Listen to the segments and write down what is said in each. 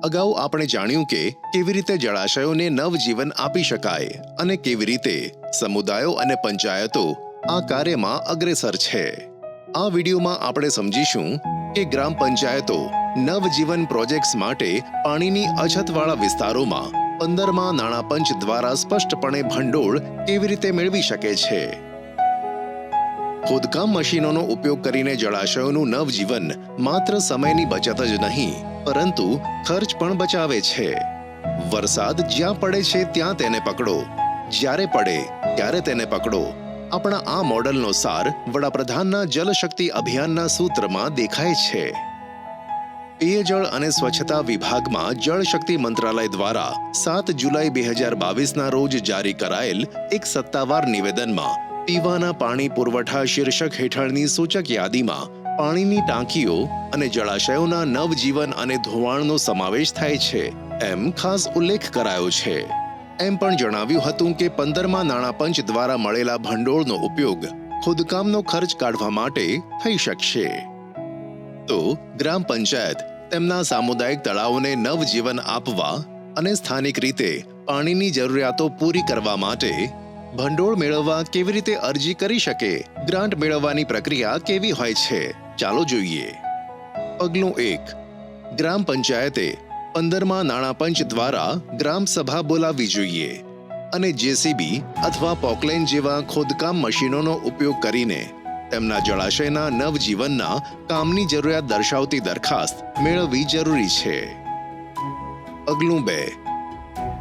અગાઉ આપણે જાણ્યું કે કેવી રીતે જળાશયોને નવજીવન આપી શકાય અને કેવી રીતે સમુદાયો અને પંચાયતો આ કાર્યમાં અગ્રેસર છે. આ વિડીયોમાં આપણે સમજીશું કે ગ્રામ પંચાયતો નવજીવન પ્રોજેક્ટ્સ માટે પાણીની અછતવાળા વિસ્તારોમાં 15મા નાણાં પંચ દ્વારા સ્પષ્ટપણે ભંડોળ કેવી રીતે મેળવી શકે છે. ખોદકામ મશીનોનો ઉપયોગ કરીને જળાશયોનું નવજીવન માત્ર સમયની બચત જ નહીં, પરંતુ ખર્ચ પણ બચાવે છે. વરસાદ જ્યાં પડે છે ત્યાં તેને પકડો, જ્યારે પડે ત્યારે તેને પકડો. આપણા આ મોડલનો સાર વડાપ્રધાનના જલશક્તિ અભિયાનના સૂત્રમાં દેખાય છે. પેયજળ અને સ્વચ્છતા વિભાગમાં જળશક્તિ મંત્રાલય દ્વારા 7 જુલાઈ 2022ના રોજ જારી કરાયેલ એક સત્તાવાર નિવેદનમાં પીવાના પાણી પુરવઠા શીર્ષક હેઠળની સૂચક યાદીમાં પાણીની ટાંકીઓ અને જળાશયોના નવજીવન અને ધોવાણનો સમાવેશ થાય છે એમ ખાસ ઉલ્લેખ કરાયો છે. એમ પણ જણાવ્યું હતું કે 15મા નાણાં પંચ દ્વારા મળેલા ભંડોળનો ઉપયોગ ખોદકામનો ખર્ચ કાઢવા માટે થઈ શકશે. તો ગ્રામ પંચાયત તેમના સામુદાયિક તળાવોને નવજીવન આપવા અને સ્થાનિક રીતે પાણીની જરૂરિયાતો પૂરી કરવા માટે ભંડોળ મેળવવા કેવી રીતે અરજી કરી શકે, ગ્રાન્ટ મેળવવાની પ્રક્રિયા કેવી હોય છે, ચાલો જોઈએ. પગલું 1. ગ્રામ પંચાયતે 15મા નાણાં પંચ દ્વારા ગ્રામ સભા બોલાવવી જોઈએ અને જેસીબી અથવા પોકલેન જેવા ખોદકામ મશીનોનો ઉપયોગ કરીને તેમના જળાશયના નવજીવનના કામની જરૂરિયાત દર્શાવતી દરખાસ્ત મેળવવી જરૂરી છે. પગલું 2.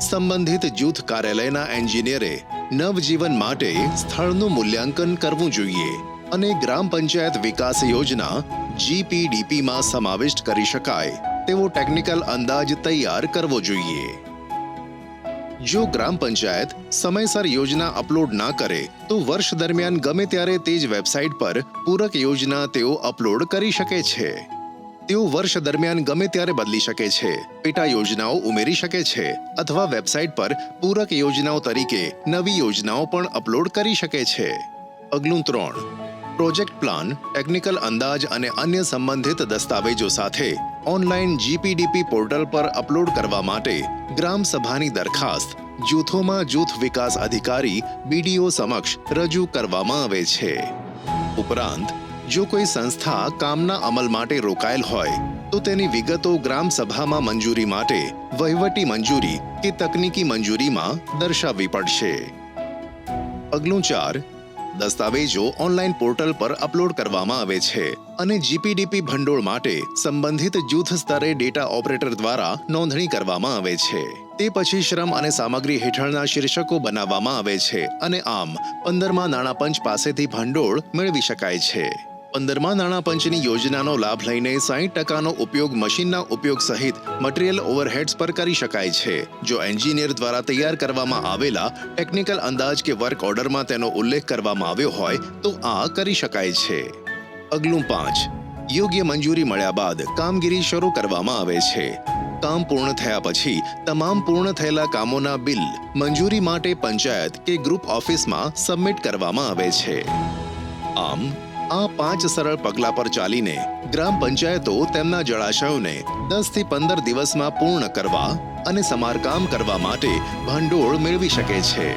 સંબંધિત જૂથ કાર્યાલયના એન્જિનિયરે નવજીવન માટે સ્થળનું મૂલ્યાંકન કરવું જોઈએ અને ગ્રામ પંચાયત વિકાસ યોજના GPDPમાં સમાવિષ્ટ કરી શકાય તેવો ટેકનિકલ અંદાજ તૈયાર કરવો જોઈએ. જો ગ્રામ પંચાયત સમયસર યોજના અપલોડ ના કરે તો વર્ષ દરમિયાન ગમે ત્યારે તે જ વેબસાઇટ પર પૂરક યોજના તેઓ અપલોડ કરી શકે છે. તેઓ વર્ષ દરમિયાન ગમે ત્યારે બદલી શકે છે, પેટા યોજનાઓ ઉમેરી શકે છે અથવા વેબસાઇટ પર પૂરક યોજનાઓ તરીકે નવી યોજનાઓ પણ અપલોડ કરી શકે છે. પગલું 3. પ્રોજેક્ટ પ્લાન, ટેકનિકલ અંદાજ અને અન્ય સંબંધિત દસ્તાવેજો સાથે ઓનલાઈન GPDP પોર્ટલ પર અપલોડ કરવા માટે ગ્રામ સભાની દરખાસ્ત જૂથોમાં જૂથ વિકાસ અધિકારી BDO સમક્ષ રજૂ કરવામાં આવે છે. ઉપરાંત જો કોઈ સંસ્થા કામના અમલ માટે રોકાયેલ હોય તો તેની વિગતો ગ્રામ સભામાં મંજૂરી માટે વહીવટી મંજૂરી કે તકનીકી મંજૂરીમાં દર્શાવવી પડશે. પગલું 4. દસ્તાવેજો ઓનલાઈન પોર્ટલ પર અપલોડ કરવામાં આવે છે અને GPDP ભંડોળ માટે સંબંધિત જૂથ સ્તરે ડેટા ઓપરેટર દ્વારા નોંધણી કરવામાં આવે છે. તે પછી શ્રમ અને સામગ્રી હેઠળના શીર્ષકો બનાવવામાં આવે છે અને આમ 15મા નાણાં પંચ પાસેથી ભંડોળ મેળવી શકાય છે. 15મા નાણાં પંચની યોજનાનો લાભ લઈને 60%નો ઉપયોગ મશીનના ઉપયોગ સહિત મટીરીયલ ઓવરહેડ્સ પર કરી શકાય છે. જો એન્જિનિયર દ્વારા તૈયાર કરવામાં આવેલા ટેકનિકલ અંદાજ કે વર્ક ઓર્ડરમાં તેનો ઉલ્લેખ કરવામાં આવ્યો હોય તો આ કરી શકાય છે. પગલું 5. યોગ્ય મંજૂરી મળ્યા બાદ કામગીરી શરૂ કરવામાં આવે છે. કામ પૂર્ણ થયા પછી તમામ પૂર્ણ થયેલા કામોના બિલ મંજૂરી માટે પંચાયત કે ગ્રુપ ઓફિસમાં સબમિટ કરવામાં આવે છે. આમ આ 5 સરળ પગલાં પર ચાલીને ગ્રામ પંચાયતો તેમના જળાશયોને 10 થી 15 દિવસમાં પૂર્ણ કરવા અને સમારકામ કરવા માટે ભંડોળ મેળવી શકે છે.